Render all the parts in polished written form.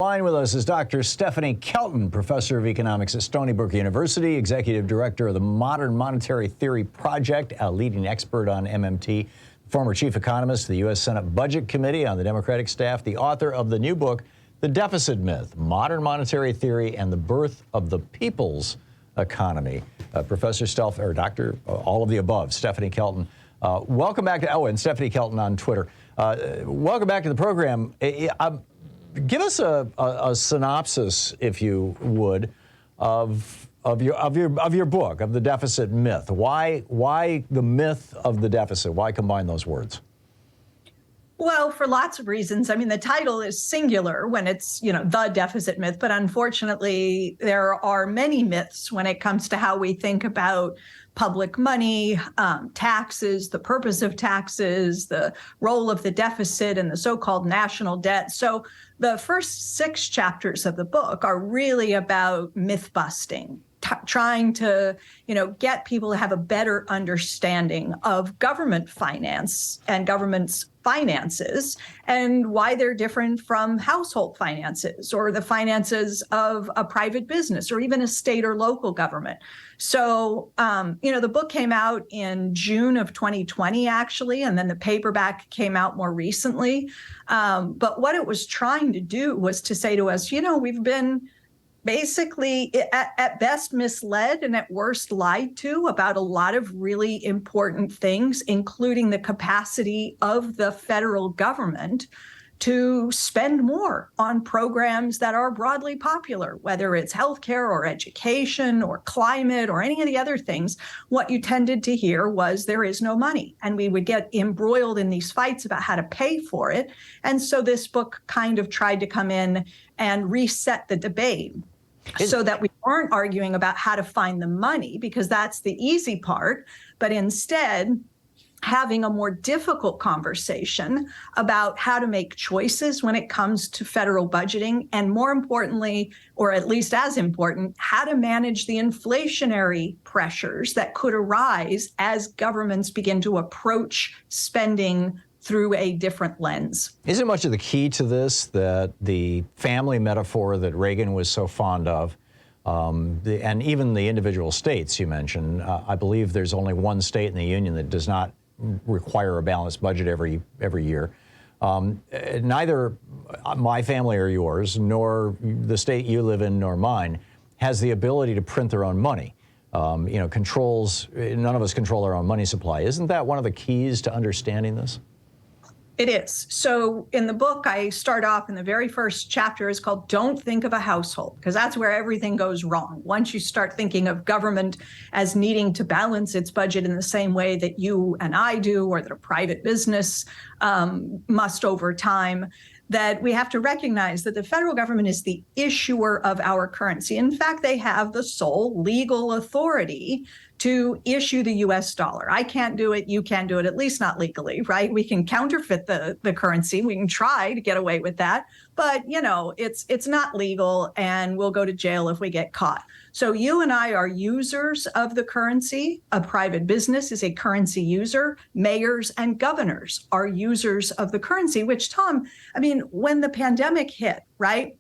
Line with us is Dr. Stephanie Kelton, professor of economics at Stony Brook University, executive director of the Modern Monetary Theory Project, a leading expert on MMT, former chief economist of the U.S. Senate Budget Committee on the Democratic staff, the author of the new book, The Deficit Myth, Modern Monetary Theory and the Birth of the People's Economy. Professor or Dr. All of the above, Stephanie Kelton. Welcome back to, and Stephanie Kelton on Twitter. Welcome back to the program. Give us a synopsis, if you would, of your book, of The Deficit Myth. Why the myth of the deficit? Why combine those words? Well, for lots of reasons. I mean, the title is singular when it's, the deficit myth, but unfortunately, there are many myths when it comes to how we think about public money, taxes, the purpose of taxes, the role of the deficit, and the so-called national debt. So the first 6 chapters of the book are really about myth busting, trying to, get people to have a better understanding of government finance and government's finances and why they're different from household finances or the finances of a private business or even a state or local government. So, the book came out in June of 2020, actually, and then the paperback came out more recently. But what it was trying to do was to say to us, we've been basically at best misled and at worst lied to about a lot of really important things, including the capacity of the federal government to spend more on programs that are broadly popular, whether it's healthcare or education or climate or any of the other things. What you tended to hear was there is no money, and we would get embroiled in these fights about how to pay for it. And so this book kind of tried to come in and reset the debate so that we weren't arguing about how to find the money, because that's the easy part, but instead having a more difficult conversation about how to make choices when it comes to federal budgeting, and more importantly, or at least as important, how to manage the inflationary pressures that could arise as governments begin to approach spending through a different lens. Isn't much of the key to this that the family metaphor that Reagan was so fond of, and even the individual states you mentioned, I believe there's only one state in the union that does not require a balanced budget every year. Neither my family or yours, nor the state you live in, nor mine, has the ability to print their own money. None of us control our own money supply. Isn't that one of the keys to understanding this? It is. So in the book, I start off in the very first chapter is called Don't Think of a Household, because that's where everything goes wrong. Once you start thinking of government as needing to balance its budget in the same way that you and I do, or that a private business must over time, that we have to recognize that the federal government is the issuer of our currency. In fact, they have the sole legal authority to issue the U.S. dollar. I can't do it. You can't do it, at least not legally, right? We can counterfeit the currency. We can try to get away with that. But, it's not legal, and we'll go to jail if we get caught. So you and I are users of the currency. A private business is a currency user. Mayors and governors are users of the currency, which, Tom, when the pandemic hit, right?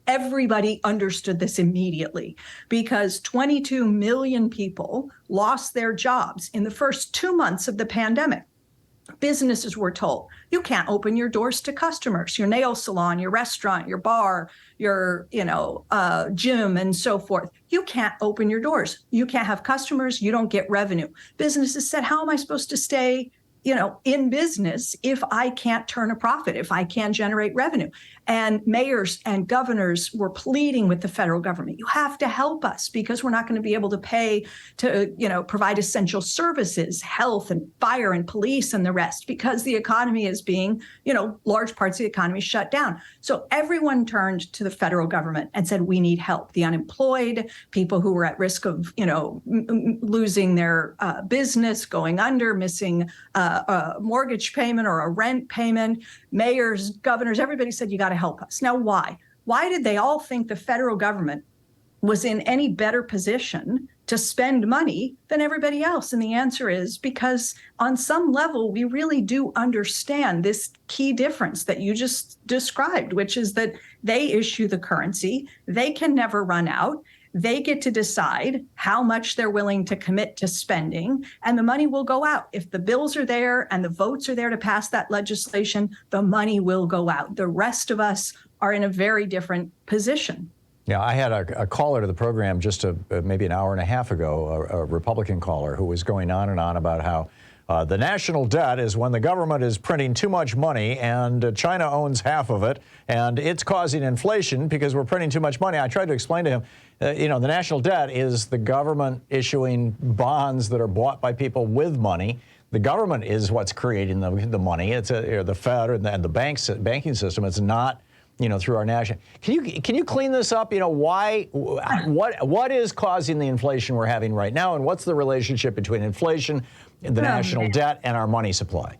Everybody understood this immediately, because 22 million people lost their jobs in the first 2 months of the pandemic. Businesses were told, you can't open your doors to customers, your nail salon, your restaurant, your bar, your gym, and so forth. You can't open your doors. You can't have customers. You don't get revenue. Businesses said, how am I supposed to stay in business if I can't turn a profit, if I can't generate revenue? And mayors and governors were pleading with the federal government, you have to help us, because we're not going to be able to pay to, provide essential services, health and fire and police and the rest, because the economy is being, large parts of the economy shut down. So everyone turned to the federal government and said, we need help. The unemployed, people who were at risk of, losing their business, going under, missing a mortgage payment or a rent payment. Mayors, governors, everybody said, you got to help us. Now, why? Why did they all think the federal government was in any better position to spend money than everybody else? And the answer is because on some level, we really do understand this key difference that you just described, which is that They issue the currency. They can never run out. They get to decide how much they're willing to commit to spending, and the money will go out. If the bills are there and the votes are there to pass that legislation, the money will go out. The rest of us are in a very different position. Yeah, I had a caller to the program just maybe an hour and a half ago, a Republican caller, who was going on and on about how the national debt is when the government is printing too much money and China owns half of it, and it's causing inflation because we're printing too much money. I tried to explain to him, the national debt is the government issuing bonds that are bought by people with money. The government is what's creating the money. It's the Fed and the banking system. It's not, through our national. Can you clean this up? What is causing the inflation we're having right now, and what's the relationship between inflation, the national debt, and our money supply?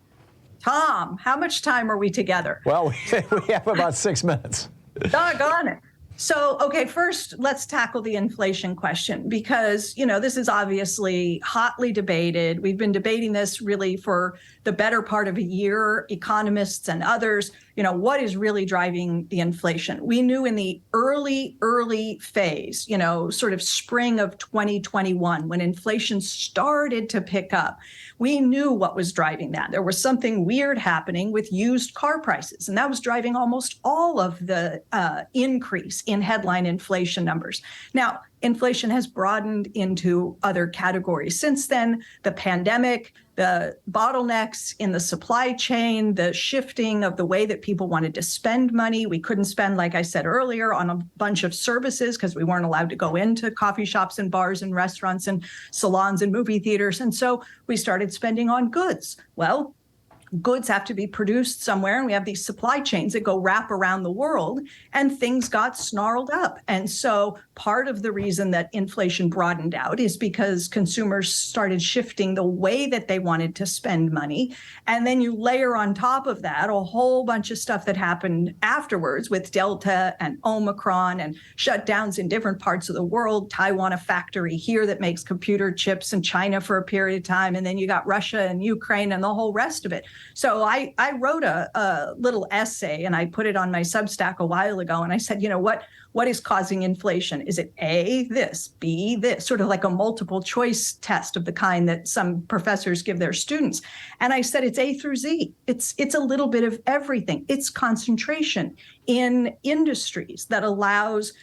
Tom, how much time are we together? Well, we have about 6 minutes. Doggone it. So, okay, first, let's tackle the inflation question, because, this is obviously hotly debated. We've been debating this really for the better part of a year, economists and others. What is really driving the inflation? We knew in the early phase, sort of spring of 2021, when inflation started to pick up, we knew what was driving that. There was something weird happening with used car prices, and that was driving almost all of the increase in headline inflation numbers. Now, inflation has broadened into other categories since then. The pandemic, the bottlenecks in the supply chain, the shifting of the way that people wanted to spend money. We couldn't spend, like I said earlier, on a bunch of services because we weren't allowed to go into coffee shops and bars and restaurants and salons and movie theaters. And so we started spending on goods. Well, goods have to be produced somewhere, and we have these supply chains that go wrap around the world, and things got snarled up. And so part of the reason that inflation broadened out is because consumers started shifting the way that they wanted to spend money. And then you layer on top of that a whole bunch of stuff that happened afterwards with Delta and Omicron and shutdowns in different parts of the world. Taiwan, a factory here that makes computer chips, in China for a period of time. And then you got Russia and Ukraine and the whole rest of it. So I wrote a little essay, and I put it on my Substack a while ago. And I said, what is causing inflation? Is it A, this, B, this, sort of like a multiple choice test of the kind that some professors give their students. And I said, it's A through Z. It's a little bit of everything. It's concentration in industries that allows,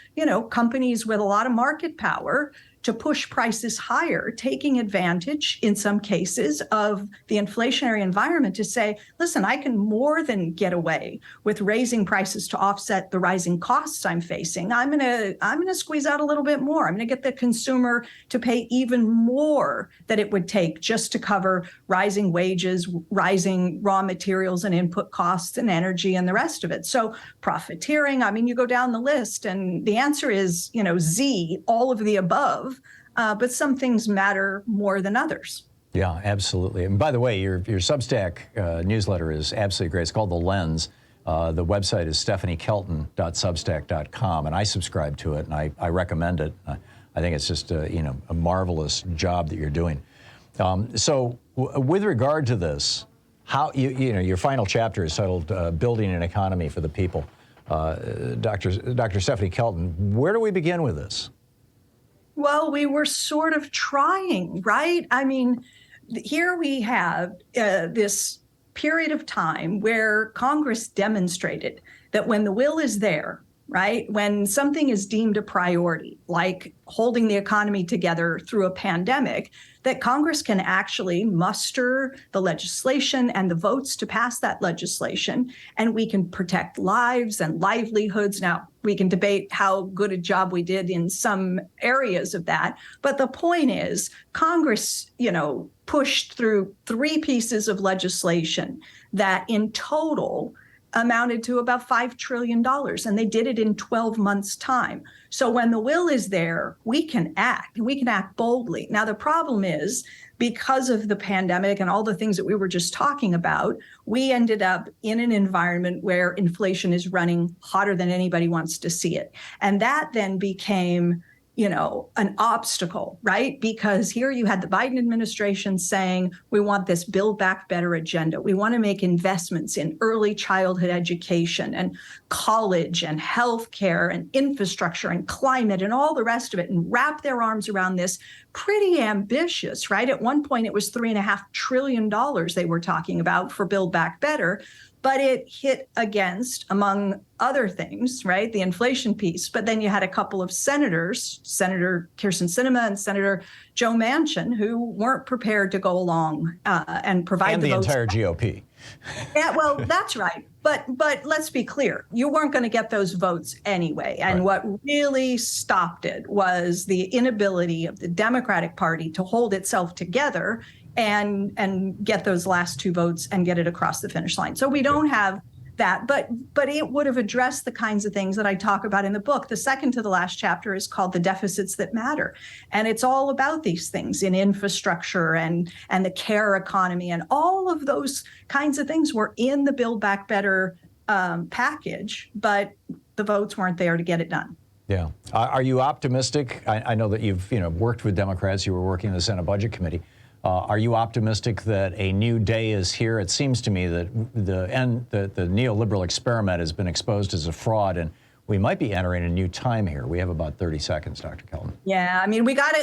companies with a lot of market power to push prices higher, taking advantage in some cases of the inflationary environment to say, listen, I can more than get away with raising prices to offset the rising costs I'm facing. I'm gonna squeeze out a little bit more. I'm gonna get the consumer to pay even more than it would take just to cover rising wages, rising raw materials and input costs and energy and the rest of it. So profiteering, you go down the list, and the answer is, Z, all of the above. But some things matter more than others. Yeah, absolutely. And by the way, your Substack newsletter is absolutely great. It's called The Lens. The website is stephaniekelton.substack.com, and I subscribe to it, and I recommend it. I think it's just a marvelous job that you're doing. So with regard to this, how your final chapter is titled "Building an Economy for the People." Dr. Stephanie Kelton, where do we begin with this? Well, we were sort of trying, right? Here we have this period of time where Congress demonstrated that when the will is there, right, when something is deemed a priority, like holding the economy together through a pandemic, that Congress can actually muster the legislation and the votes to pass that legislation, and we can protect lives and livelihoods. Now, we can debate how good a job we did in some areas of that, but the point is, Congress, pushed through 3 pieces of legislation that in total amounted to about $5 trillion, and they did it in 12 months' time. So when the will is there, we can act, and we can act boldly. Now, the problem is, because of the pandemic and all the things that we were just talking about, we ended up in an environment where inflation is running hotter than anybody wants to see it. And that then became an obstacle, right? Because here you had the Biden administration saying, we want this Build Back Better agenda. We want to make investments in early childhood education and college and healthcare and infrastructure and climate and all the rest of it, and wrap their arms around this pretty ambitious, right? At one point, it was $3.5 trillion they were talking about for Build Back Better. But it hit against, among other things, right, the inflation piece. But then you had a couple of senators, Senator Kyrsten Sinema and Senator Joe Manchin, who weren't prepared to go along and provide the votes. And the entire GOP. Yeah, well, that's right. But let's be clear, you weren't going to get those votes anyway. And what really stopped it was the inability of the Democratic Party to hold itself together and get those last two votes and get it across the finish line. So we don't have that, but it would have addressed the kinds of things that I talk about in the book. The second to the last chapter is called The Deficits That Matter. And it's all about these things in infrastructure and the care economy, and all of those kinds of things were in the Build Back Better package, but the votes weren't there to get it done. Yeah. Are you optimistic? I know that you've worked with Democrats. You were working in the Senate Budget Committee. Are you optimistic that a new day is here? It seems to me that the neoliberal experiment has been exposed as a fraud, and we might be entering a new time here. We have about 30 seconds, Dr. Kelton. Yeah, I mean, we've got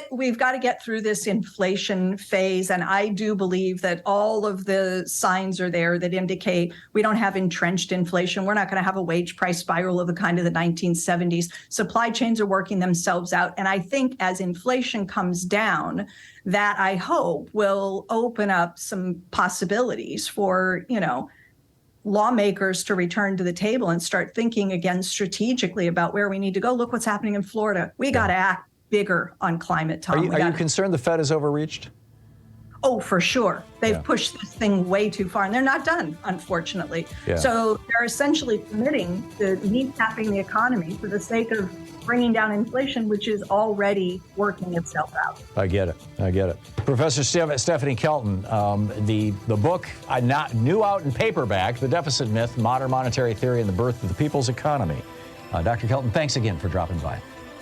to get through this inflation phase, and I do believe that all of the signs are there that indicate we don't have entrenched inflation. We're not going to have a wage price spiral of the kind of the 1970s. Supply chains are working themselves out, and I think as inflation comes down, that I hope will open up some possibilities for, lawmakers to return to the table and start thinking again strategically about where we need to go. Look what's happening in Florida. We got to act bigger on climate, Tom. Are you concerned the Fed is overreached? Oh, for sure. They've pushed this thing way too far, and they're not done, unfortunately. Yeah. So they're essentially committing to kneecapping the economy for the sake of bringing down inflation, which is already working itself out. I get it. Professor Stephanie Kelton, the book, new out in paperback, The Deficit Myth, Modern Monetary Theory and the Birth of the People's Economy. Dr. Kelton, thanks again for dropping by.